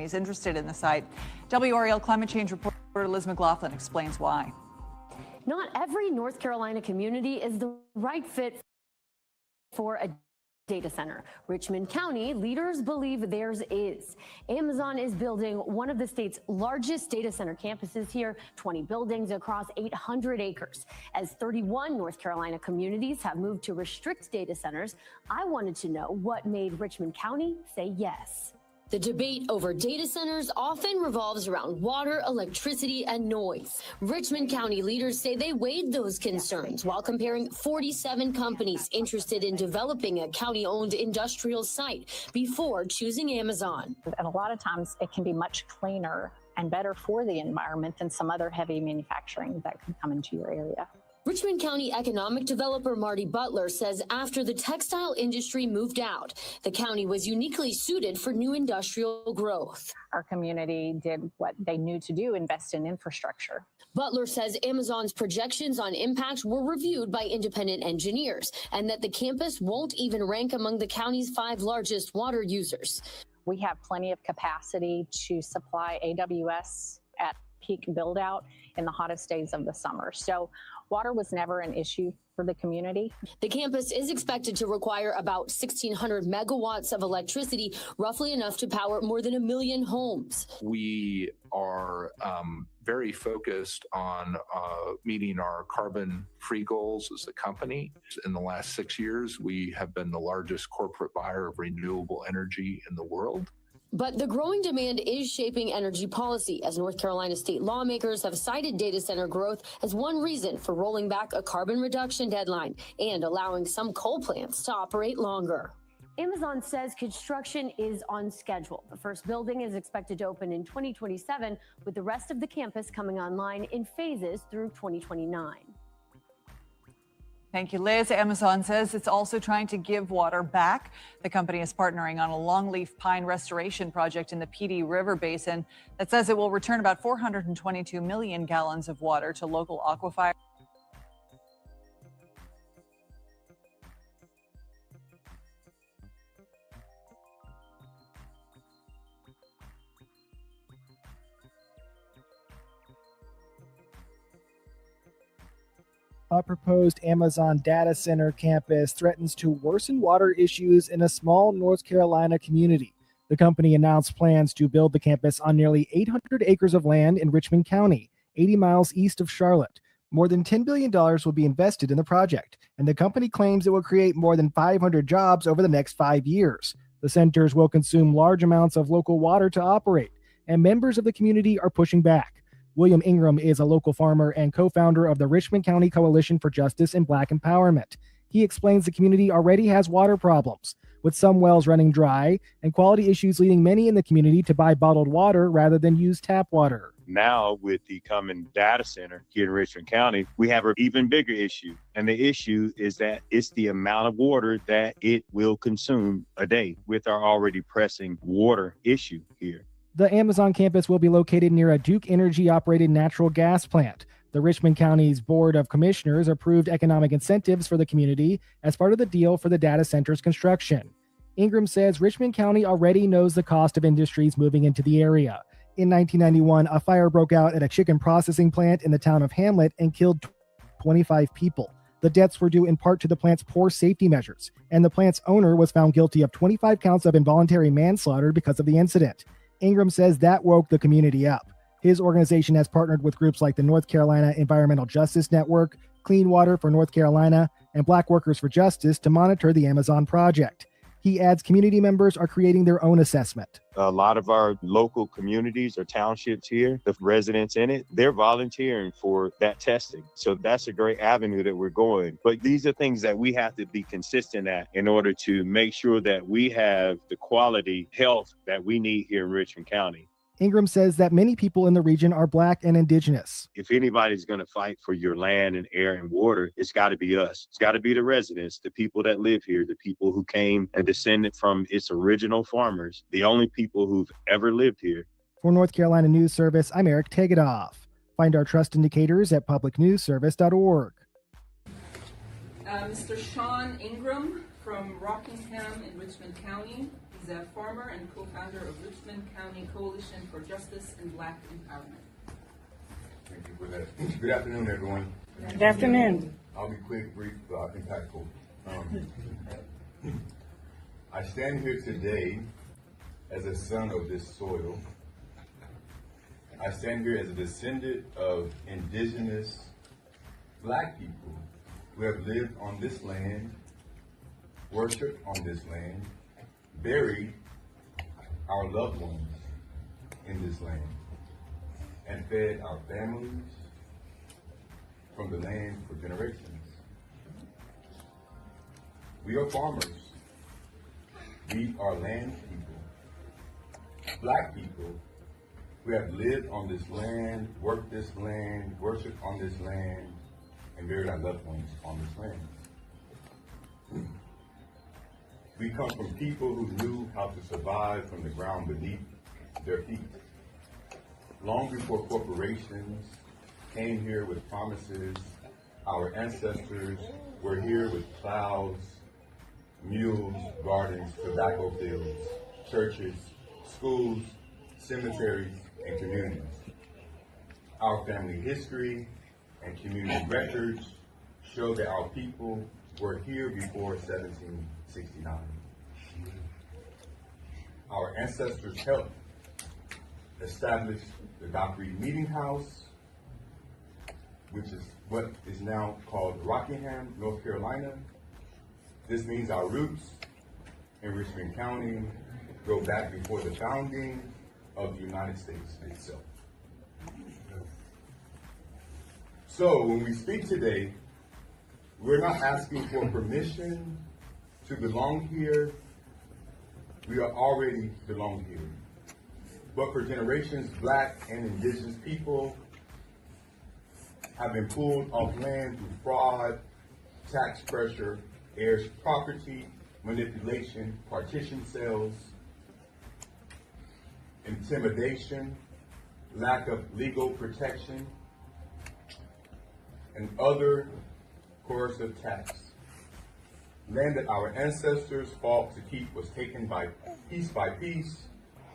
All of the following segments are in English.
companies interested in the site. WRAL climate change reporter Liz McLaughlin explains why. Not every North Carolina community is the right fit for a data center. Richmond County leaders believe theirs is. Amazon is building one of the state's largest data center campuses here, 20 buildings across 800 acres. As 31 North Carolina communities have moved to restrict data centers, I wanted to know what made Richmond County say yes. The debate over data centers often revolves around water, electricity, and noise. Richmond County leaders say they weighed those concerns while comparing 47 companies interested in developing a county-owned industrial site before choosing Amazon. And a lot of times it can be much cleaner and better for the environment than some other heavy manufacturing that could come into your area. Richmond County economic developer Marty Butler says after the textile industry moved out, the county was uniquely suited for new industrial growth. Our community did what they knew to do, invest in infrastructure. Butler says Amazon's projections on impact were reviewed by independent engineers and that the campus won't even rank among the county's 5 largest water users. We have plenty of capacity to supply AWS at peak build out in the hottest days of the summer. So water was never an issue for the community. The campus is expected to require about 1,600 megawatts of electricity, roughly enough to power more than 1 million homes. We are very focused on meeting our carbon-free goals as a company. In the last 6 years, we have been the largest corporate buyer of renewable energy in the world. But the growing demand is shaping energy policy, as North Carolina state lawmakers have cited data center growth as one reason for rolling back a carbon reduction deadline and allowing some coal plants to operate longer. Amazon says construction is on schedule. The first building is expected to open in 2027, with the rest of the campus coming online in phases through 2029. Thank you, Liz. Amazon says it's also trying to give water back. The company is partnering on a longleaf pine restoration project in the PD River Basin that says it will return about 422 million gallons of water to local aquifers. A proposed Amazon data center campus threatens to worsen water issues in a small North Carolina community. The company announced plans to build the campus on nearly 800 acres of land in Richmond County, 80 miles east of Charlotte. More than $10 billion will be invested in the project, and the company claims it will create more than 500 jobs over the next 5 years. The centers will consume large amounts of local water to operate, and members of the community are pushing back. William Ingram is a local farmer and co-founder of the Richmond County Coalition for Justice and Black Empowerment. He explains the community already has water problems, with some wells running dry and quality issues leading many in the community to buy bottled water rather than use tap water. Now, with the coming data center here in Richmond County, we have an even bigger issue. And the issue is that it's the amount of water that it will consume a day with our already pressing water issue here. The Amazon campus will be located near a Duke Energy-operated natural gas plant. The Richmond County's Board of Commissioners approved economic incentives for the community as part of the deal for the data center's construction. Ingram says Richmond County already knows the cost of industries moving into the area. In 1991, a fire broke out at a chicken processing plant in the town of Hamlet and killed 25 people. The deaths were due in part to the plant's poor safety measures, and the plant's owner was found guilty of 25 counts of involuntary manslaughter because of the incident. Ingram says that woke the community up. His organization has partnered with groups like the North Carolina Environmental Justice Network, Clean Water for North Carolina, and Black Workers for Justice to monitor the Amazon project. He adds community members are creating their own assessment. A lot of our local communities or townships here, the residents in it, they're volunteering for that testing. So that's a great avenue that we're going. But these are things that we have to be consistent at in order to make sure that we have the quality health that we need here in Richmond County. Ingram says that many people in the region are Black and Indigenous. If anybody's going to fight for your land and air and water, it's got to be us. It's got to be the residents, the people that live here, the people who came and descended from its original farmers, the only people who've ever lived here. For North Carolina News Service, I'm Eric Tegedoff. Find our trust indicators at publicnewsservice.org. Mr. Sean Ingram from Rockingham in Richmond County. He's a farmer and co-founder of Richmond County Coalition for Justice and Black Empowerment. Thank you for that. Good afternoon, everyone. Good afternoon. I'll be quick, brief, impactful. I stand here today as a son of this soil. I stand here as a descendant of indigenous Black people who have lived on this land, worshiped on this land, buried our loved ones in this land, and fed our families from the land for generations. We are farmers. We are land people, Black people who have lived on this land, worked this land, worshiped on this land, and buried our loved ones on this land. We come from people who knew how to survive from the ground beneath their feet. Long before corporations came here with promises, our ancestors were here with plows, mules, gardens, tobacco fields, churches, schools, cemeteries, and communities. Our family history and community records show that our people were here before 1769. Our ancestors helped establish the Dock Reed Meeting House, which is what is now called Rockingham, North Carolina. This means our roots in Richmond County go back before the founding of the United States itself. So when we speak today, we're not asking for permission to belong here. We are already belong here. But for generations, Black and indigenous people have been pulled off land through fraud, tax pressure, heirs property, manipulation, partition sales, intimidation, lack of legal protection, and other coercive tax. Land that our ancestors fought to keep was taken by piece,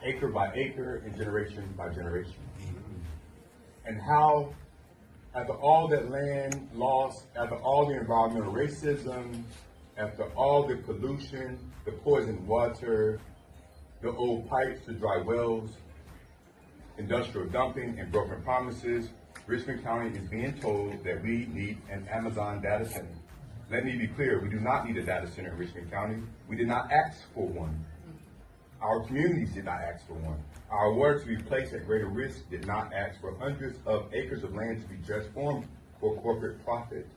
acre by acre, and generation by generation. And how, after all that land lost, after all the environmental racism, after all the pollution, the poisoned water, the old pipes to dry wells, industrial dumping, and broken promises, Richmond County is being told that we need an Amazon data center. Let me be clear, we do not need a data center in Richmond County. We did not ask for one. Our communities did not ask for one. Our water to be placed at greater risk did not ask for hundreds of acres of land to be transformed for corporate profit.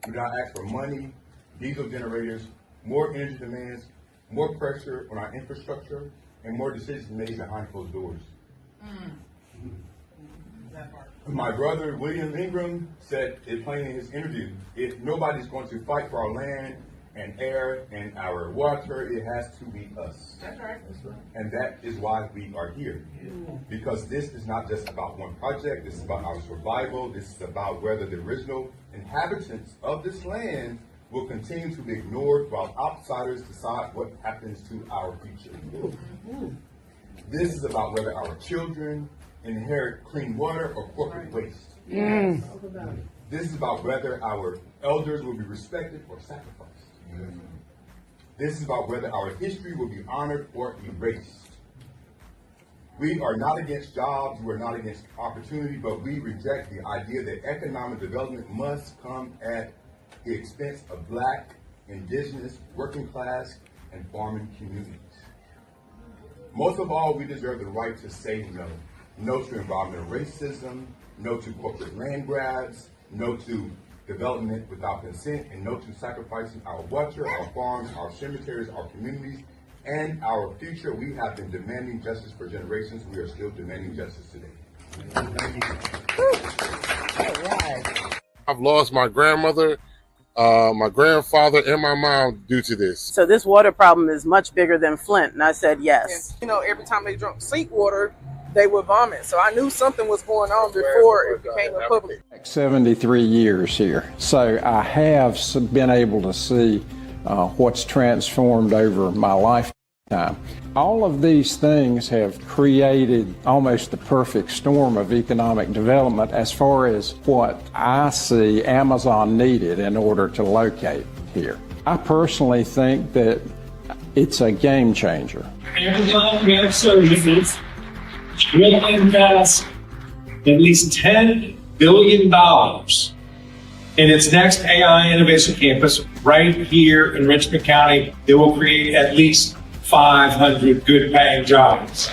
We did not ask for money, diesel generators, more energy demands, more pressure on our infrastructure, and more decisions made behind closed doors. My brother, William Ingram, said it plain in his interview, if nobody's going to fight for our land and air and our water, it has to be us. That's right. And that is why we are here. Because this is not just about one project, this is about our survival, this is about whether the original inhabitants of this land will continue to be ignored while outsiders decide what happens to our future. This is about whether our children inherit clean water or corporate waste. This is about whether our elders will be respected or sacrificed. This is about whether our history will be honored or erased. We are not against jobs, we are not against opportunity, but we reject the idea that economic development must come at the expense of Black, indigenous, working class, and farming communities. Most of all, we deserve the right to say no. No to environmental racism, no to corporate land grabs, no to development without consent, and no to sacrificing our water, our farms, our cemeteries, our communities, and our future. We have been demanding justice for generations. We are still demanding justice today. Thank you. I've lost my grandmother, my grandfather, and my mom due to this. So this water problem is much bigger than Flint, and I said yes. You know, every time they drank seawater, they would vomit. So I knew something was going on before it became a public. 73 years here. So I have been able to see what's transformed over my life. time. All of these things have created almost the perfect storm of economic development as far as what I see Amazon needed in order to locate here. I personally think that it's a game changer. Amazon Web Services will invest at least $10 billion in its next AI Innovation Campus right here in Richmond County. It will create at least 500 good-paying jobs.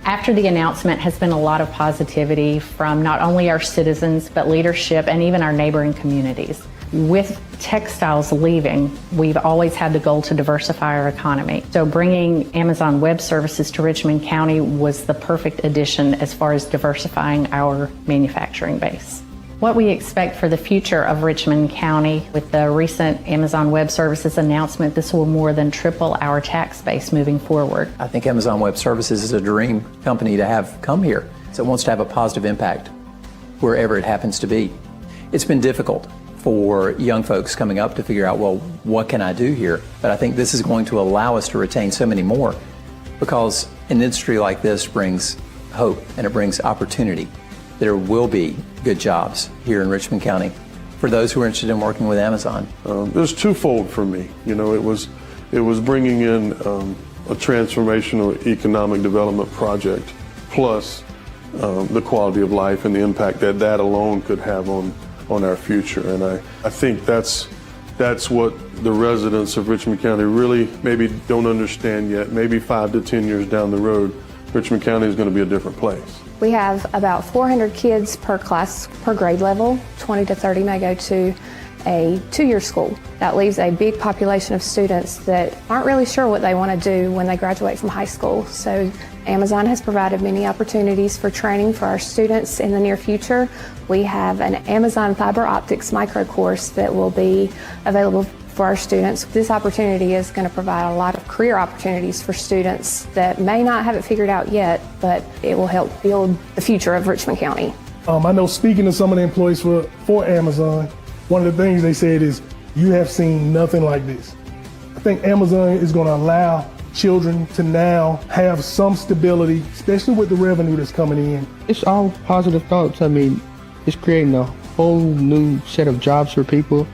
After the announcement has been a lot of positivity from not only our citizens, but leadership and even our neighboring communities. With textiles leaving, we've always had the goal to diversify our economy. So bringing Amazon Web Services to Richmond County was the perfect addition as far as diversifying our manufacturing base. What we expect for the future of Richmond County with the recent Amazon Web Services announcement, this will more than triple our tax base moving forward. I think Amazon Web Services is a dream company to have come here. So it wants to have a positive impact wherever it happens to be. It's been difficult for young folks coming up to figure out, well, what can I do here? But I think this is going to allow us to retain so many more, because an industry like this brings hope and it brings opportunity. There will be good jobs here in Richmond County for those who are interested in working with Amazon. There's twofold for me. You know, it was bringing in a transformational economic development project, plus the quality of life and the impact that alone could have on our future. And I think that's what the residents of Richmond County really maybe don't understand yet. Maybe 5 to 10 years down the road, Richmond County is going to be a different place. We have about 400 kids per class, per grade level. 20 to 30 may go to a 2-year school. That leaves a big population of students that aren't really sure what they want to do when they graduate from high school. So Amazon has provided many opportunities for training for our students in the near future. We have an Amazon fiber optics micro course that will be available for our students. This opportunity is going to provide a lot of career opportunities for students that may not have it figured out yet, but it will help build the future of Richmond County. I know, speaking to some of the employees for Amazon, one of the things they said is, you have seen nothing like this. I think Amazon is going to allow children to now have some stability, especially with the revenue that's coming in. It's all positive thoughts. I mean, it's creating a whole new set of jobs for people.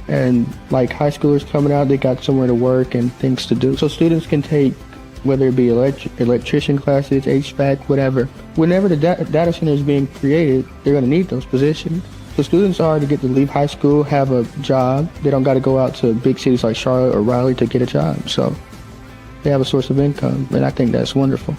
And like high schoolers coming out, they got somewhere to work and things to do. So students can take, whether it be electrician classes, HVAC, whatever. Whenever the data center is being created, they're going to need those positions. So students already get to leave high school, have a job. They don't got to go out to big cities like Charlotte or Raleigh to get a job. So they have a source of income, and I think that's wonderful.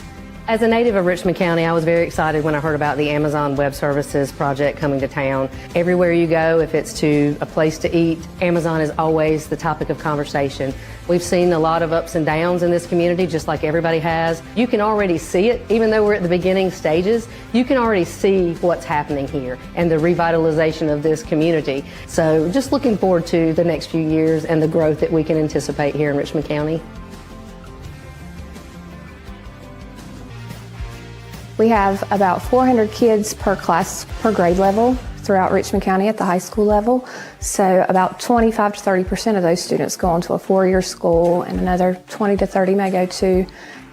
As a native of Richmond County, I was very excited when I heard about the Amazon Web Services project coming to town. Everywhere you go, if it's to a place to eat, Amazon is always the topic of conversation. We've seen a lot of ups and downs in this community, just like everybody has. You can already see it, even though we're at the beginning stages, you can already see what's happening here and the revitalization of this community. So just looking forward to the next few years and the growth that we can anticipate here in Richmond County. We have about 400 kids per class, per grade level throughout Richmond County at the high school level. So about 25 to 30% of those students go on to a 4-year school, and another 20 to 30 may go to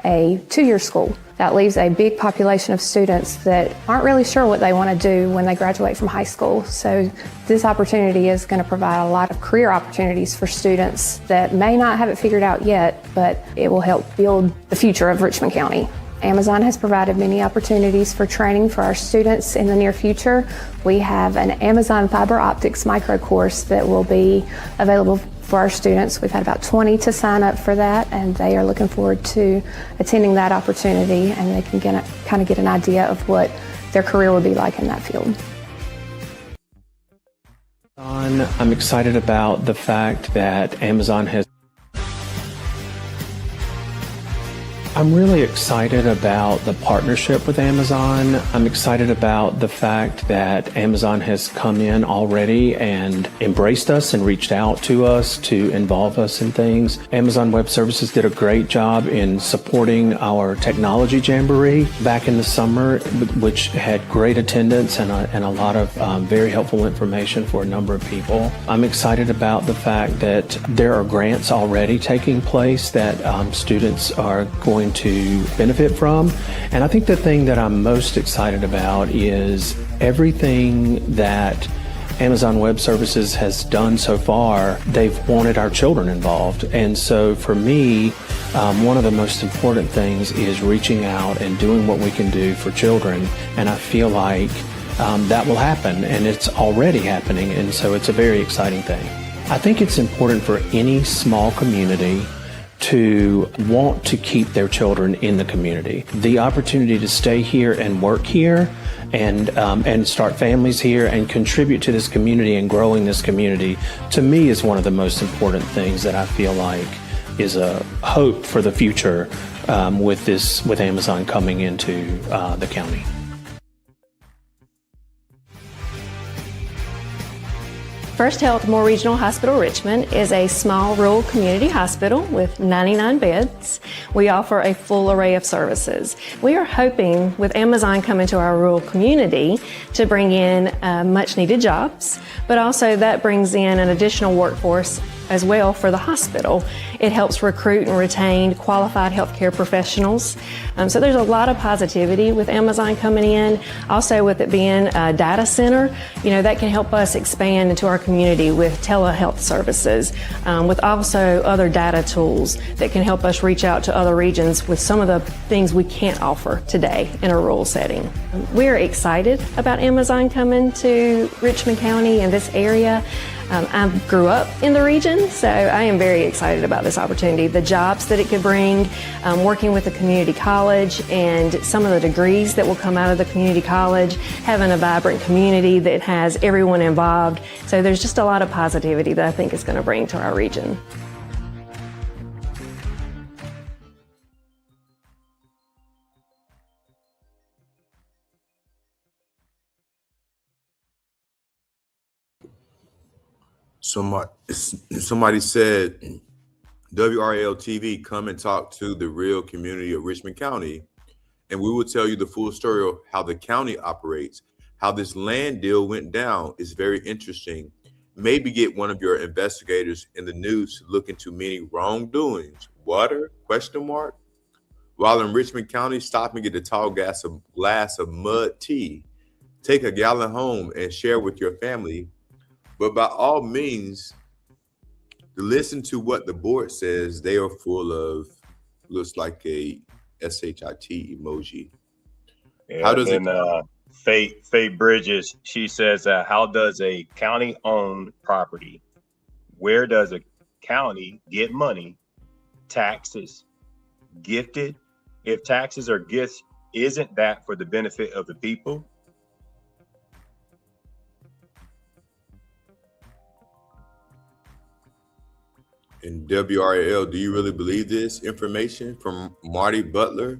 a 2-year school. That leaves a big population of students that aren't really sure what they want to do when they graduate from high school. So this opportunity is going to provide a lot of career opportunities for students that may not have it figured out yet, but it will help build the future of Richmond County. Amazon has provided many opportunities for training for our students in the near future. We have an Amazon fiber optics micro course that will be available for our students. We've had about 20 to sign up for that, and they are looking forward to attending that opportunity, and they can kind of get an idea of what their career will be like in that field. I'm excited about the fact that Amazon has I'm really excited about the partnership with Amazon. I'm excited about the fact that Amazon has come in already and embraced us and reached out to us to involve us in things. Amazon Web Services did a great job in supporting our technology jamboree back in the summer, which had great attendance and a lot of very helpful information for a number of people. I'm excited about the fact that there are grants already taking place that students are going to benefit from. And I think the thing that I'm most excited about is everything that Amazon Web Services has done so far. They've wanted our children involved. And so for me, one of the most important things is reaching out and doing what we can do for children. And I feel like that will happen, and it's already happening. And so it's a very exciting thing. I think it's important for any small community to want to keep their children in the community. The opportunity to stay here and work here and start families here and contribute to this community and growing this community, to me, is one of the most important things that I feel like is a hope for the future with Amazon coming into the county. First Health Moore Regional Hospital Richmond is a small rural community hospital with 99 beds. We offer a full array of services. We are hoping with Amazon coming to our rural community to bring in much needed jobs, but also that brings in an additional workforce as well for the hospital. It helps recruit and retain qualified healthcare professionals. So there's a lot of positivity with Amazon coming in. Also with it being a data center, that can help us expand into our community with telehealth services, with also other data tools that can help us reach out to other regions with some of the things we can't offer today in a rural setting. We're excited about Amazon coming to Richmond County and this area. I grew up in the region, so I am very excited about this opportunity. The jobs that it could bring, working with the community college and some of the degrees that will come out of the community college, having a vibrant community that has everyone involved. So there's just a lot of positivity that I think is going to bring to our region. Somebody said, WRL TV, come and talk to the real community of Richmond County, and we will tell you the full story of how the county operates, how this land deal went down. Is very interesting. Maybe get one of your investigators in the news to look into many wrongdoings. Water? ? While in Richmond County, stop and get a tall glass of mud tea. Take a gallon home and share with your family. But by all means, listen to what the board says. They are full of, looks like a SHIT emoji. Yeah, how does Faye Bridges, she says, how does a county-owned property, where does a county get money, taxes, gifted? If taxes are gifts, isn't that for the benefit of the people? In WRL, do you really believe this information? From Marty Butler.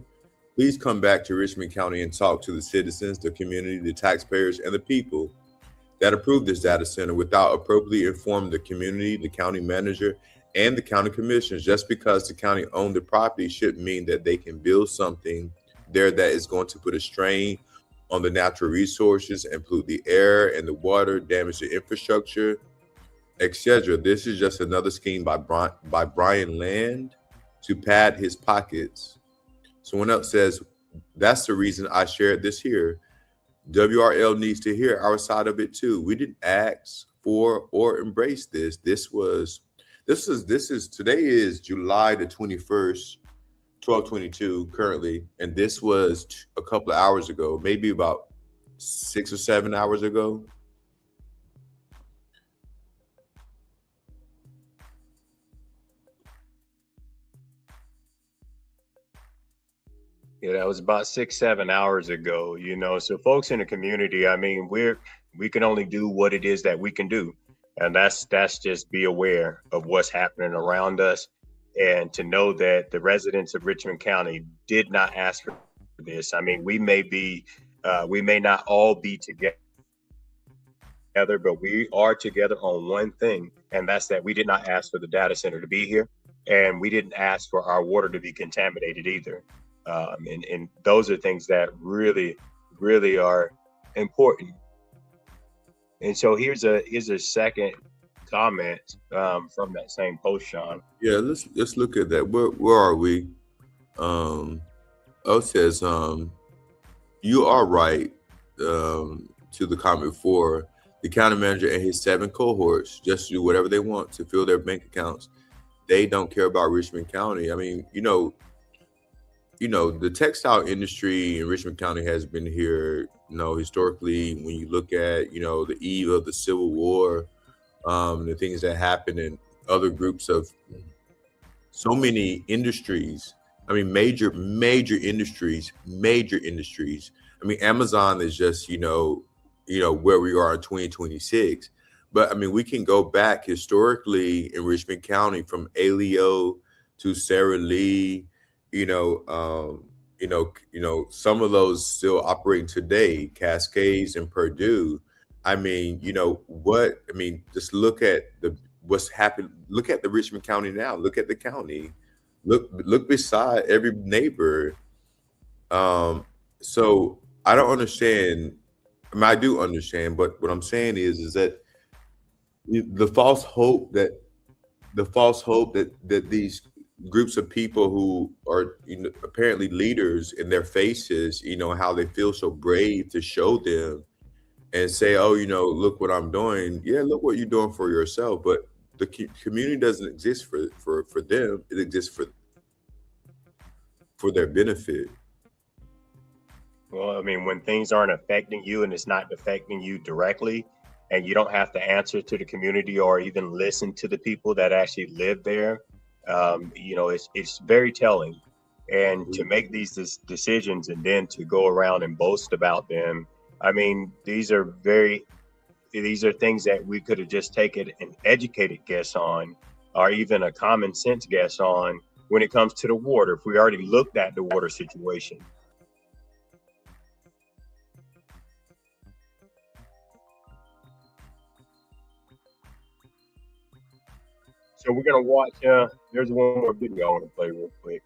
Please come back to Richmond County and talk to the citizens, the community, the taxpayers, and the people that approved this data center without appropriately informing the community, the county manager, and the county commissioners. Just because the county owned the property shouldn't mean that they can build something there that is going to put a strain on the natural resources and pollute the air and the water, damage the infrastructure, etc. This is just another scheme by Brian Land to pad his pockets. Someone else says, that's the reason I shared this here. WRL needs to hear our side of it too. We didn't ask for or embrace this. Today is July the 21st, 12:22 currently, and this was a couple of hours ago, maybe about 6 or 7 hours ago. Yeah, that was about 6-7 hours ago, so folks in the community, I mean, we can only do what it is that we can do. And that's just be aware of what's happening around us. And to know that the residents of Richmond County did not ask for this. I mean, we may not all be together, but we are together on one thing, and that's that we did not ask for the data center to be here, and we didn't ask for our water to be contaminated either. And those are things that really, really are important. And so here's a second comment from that same post, Sean. Yeah, let's look at that. Where are we? O says, you are right. To the comment before, the county manager and his 7 cohorts just do whatever they want to fill their bank accounts. They don't care about Richmond County. I mean, you know, the textile industry in Richmond County has been here, historically. When you look at, the eve of the Civil War, the things that happened in other groups of so many industries. I mean, major industries. I mean, Amazon is just, where we are in 2026. But I mean, we can go back historically in Richmond County from Aleo to Sara Lee, some of those still operating today, Cascades and Purdue. I mean, just look at what's happened. Look at the Richmond County now. Look at the county. Look beside every neighbor. So I don't understand. I mean, I do understand, but what I'm saying is that the false hope that these groups of people who are apparently leaders in their faces, how they feel so brave to show them and say, oh, look what I'm doing. Yeah, look what you're doing for yourself. But the community doesn't exist for them. It exists for their benefit. Well, I mean, when things aren't affecting you and it's not affecting you directly, and you don't have to answer to the community or even listen to the people that actually live there, it's very telling. And to make these decisions and then to go around and boast about them, I mean, these are things that we could have just taken an educated guess on, or even a common sense guess on when it comes to the water, if we already looked at the water situation. So we're going to watch, there's one more video I want to play real quick.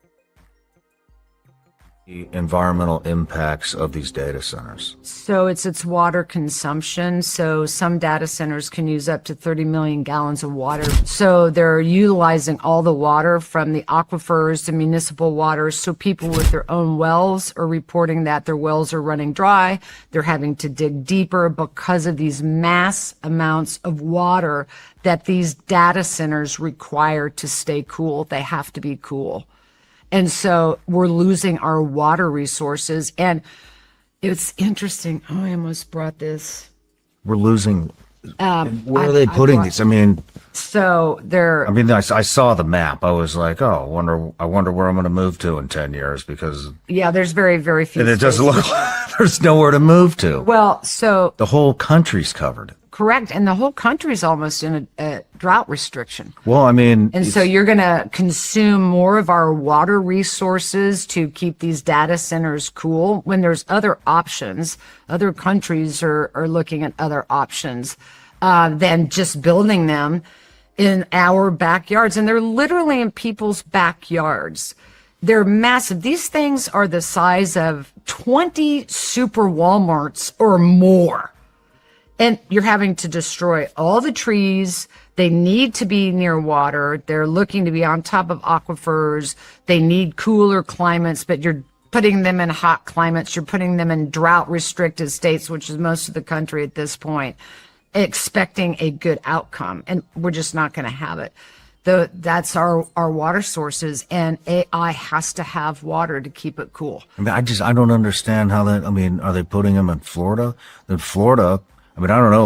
The environmental impacts of these data centers. So it's water consumption. So some data centers can use up to 30 million gallons of water. So they're utilizing all the water from the aquifers to municipal water. So people with their own wells are reporting that their wells are running dry. They're having to dig deeper because of these mass amounts of water that these data centers require to stay cool. They have to be cool. And so we're losing our water resources. And it's interesting. Oh, I almost brought this. We're losing. Where are they putting these? I mean, so they're. I mean, I saw the map. I was like, oh, I wonder where I'm going to move to in 10 years because. Yeah, there's very, very few. And it doesn't look like there's nowhere to move to. Well, so. The whole country's covered. Correct. And the whole country's almost in a drought restriction. Well, I mean. And so you're going to consume more of our water resources to keep these data centers cool when there's other options. Other countries are looking at other options than just building them in our backyards. And they're literally in people's backyards. They're massive. These things are the size of 20 super Walmarts or more. And you're having to destroy all the trees. They need to be near water. They're looking to be on top of aquifers. They need cooler climates, but you're putting them in hot climates. You're putting them in drought restricted states, which is most of the country at this point, expecting a good outcome. And we're just not going to have it. That's our water sources, and AI has to have water to keep it cool. I mean, I don't understand how that, I mean, are they putting them in Florida? In Florida, I mean, I don't know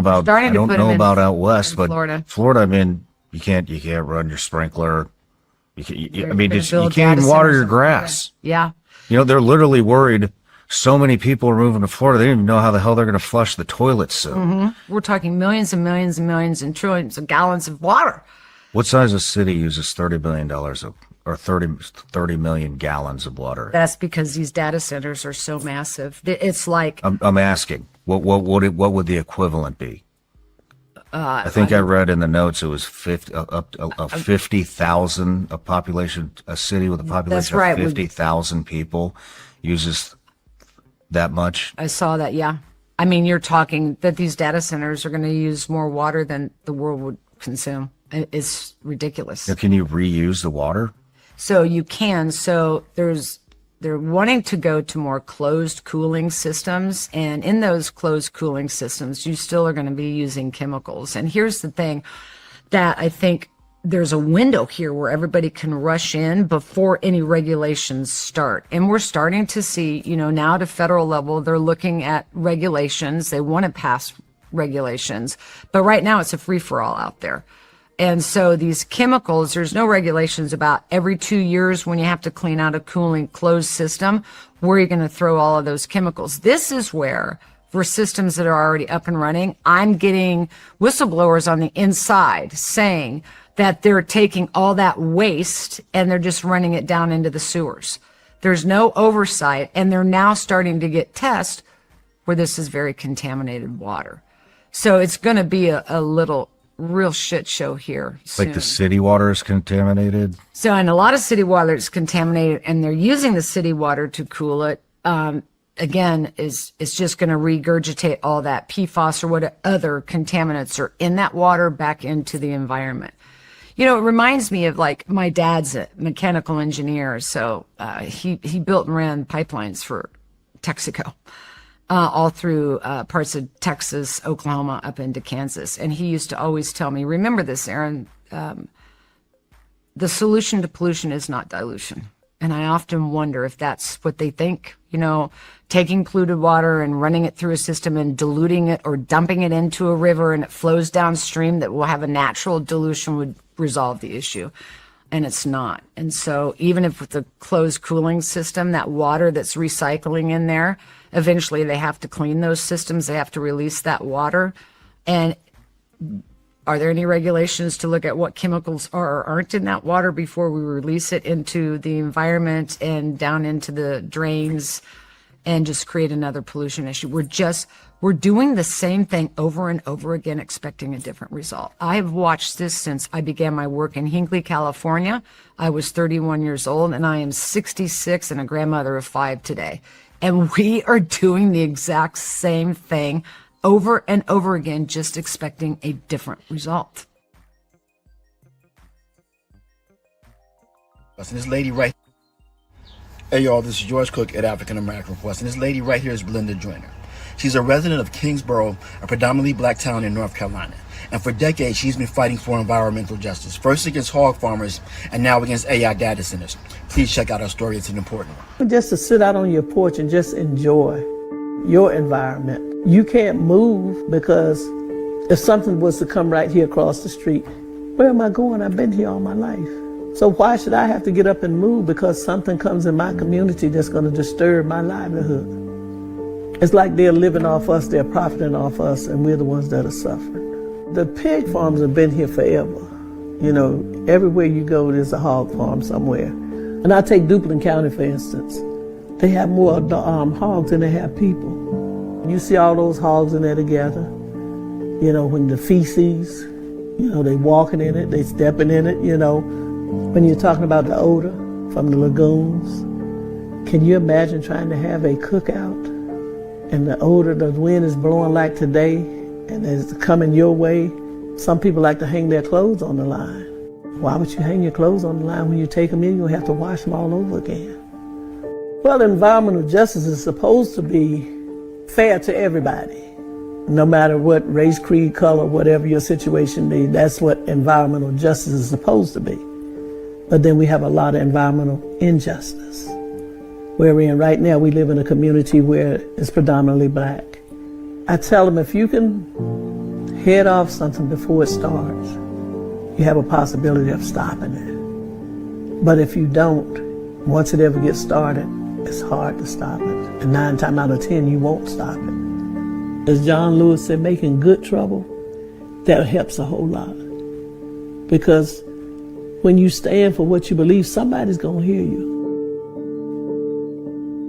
about out west, but Florida, I mean, you can't run your sprinkler. You can't even water your grass. Yeah. They're literally worried. So many people are moving to Florida. They don't even know how the hell they're going to flush the toilets soon. Mm-hmm. We're talking millions and millions and millions and trillions of gallons of water. What size of city uses $30 billion or 30 million gallons of water. That's because these data centers are so massive. It's like I'm asking, what would the equivalent be? I think I read in the notes it was 50,000 a population, a city with a population of 50,000 people uses that much. I saw that, yeah. I mean, you're talking that these data centers are going to use more water than the world would consume. It's ridiculous. Now, can you reuse the water? So you can. So they're wanting to go to more closed cooling systems. And in those closed cooling systems, you still are going to be using chemicals. And here's the thing that I think there's a window here where everybody can rush in before any regulations start. And we're starting to see, now at a federal level, they're looking at regulations. They want to pass regulations. But right now it's a free-for-all out there. And so these chemicals, there's no regulations about every 2 years when you have to clean out a cooling closed system, where you're going to throw all of those chemicals. This is where, for systems that are already up and running, I'm getting whistleblowers on the inside saying that they're taking all that waste and they're just running it down into the sewers. There's no oversight, and they're now starting to get tests where this is very contaminated water. So it's going to be a little real shit show here soon. Like the city water is contaminated? So, and a lot of city water is contaminated, and they're using the city water to cool it. Again, it's just going to regurgitate all that PFAS or what other contaminants are in that water back into the environment. It reminds me of, like, my dad's a mechanical engineer, so he built and ran pipelines for Texaco. All through parts of Texas, Oklahoma, up into Kansas. And he used to always tell me, remember this, Aaron, the solution to pollution is not dilution. And I often wonder if that's what they think, taking polluted water and running it through a system and diluting it or dumping it into a river and it flows downstream that will have a natural dilution would resolve the issue. And it's not. And so even if with the closed cooling system, that water that's recycling in there, eventually they have to clean those systems. They have to release that water. And are there any regulations to look at what chemicals are or aren't in that water before we release it into the environment and down into the drains and just create another pollution issue? We're doing the same thing over and over again, expecting a different result. I've watched this since I began my work in Hinckley, California. I was 31 years old, and I am 66 and a grandmother of 5 today. And we are doing the exact same thing over and over again, just expecting a different result. This lady right. Hey y'all, this is George Cook at African American Request, and this lady right here is Belinda Joyner. She's a resident of Kingsborough, a predominantly black town in North Carolina. And for decades, she's been fighting for environmental justice, first against hog farmers and now against AI data centers. Please check out our story. It's an important one. Just to sit out on your porch and just enjoy your environment. You can't move because if something was to come right here across the street, where am I going? I've been here all my life. So why should I have to get up and move because something comes in my community that's going to disturb my livelihood? It's like they're living off us, they're profiting off us, and we're the ones that are suffering. The pig farms have been here forever. Everywhere you go, there's a hog farm somewhere. And I take Duplin County, for instance. They have more hogs than they have people. You see all those hogs in there together. When the feces, they walking in it, they stepping in it, When you're talking about the odor from the lagoons, can you imagine trying to have a cookout and the odor, the wind is blowing like today and it's coming your way? Some people like to hang their clothes on the line. Why would you hang your clothes on the line when you take them in? You'll have to wash them all over again. Well, environmental justice is supposed to be fair to everybody. No matter what race, creed, color, whatever your situation be, that's what environmental justice is supposed to be. But then we have a lot of environmental injustice. Where we're in right now, we live in a community where it's predominantly black. I tell them if you can head off something before it starts, you have a possibility of stopping it. But if you don't, once it ever gets started, it's hard to stop it. And 9 times out of 10, you won't stop it. As John Lewis said, making good trouble, that helps a whole lot. Because When you stand for what you believe, somebody's going to hear you.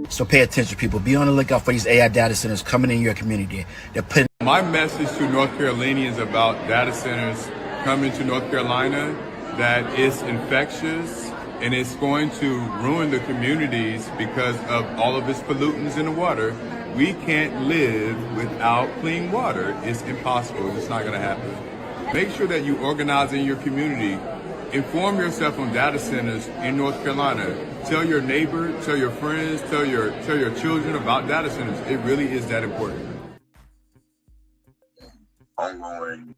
So pay attention, people. Be on the lookout for these AI data centers coming in your community. They're putting. My message to North Carolinians about data centers coming to North Carolina, that it's infectious and it's going to ruin the communities because of all of its pollutants in the water. We can't live without clean water. It's impossible. It's not going to happen. Make sure that you organize in your community. Inform yourself on data centers in North Carolina. Tell your neighbor, tell your friends, tell your children about data centers. It really is that important. Ongoing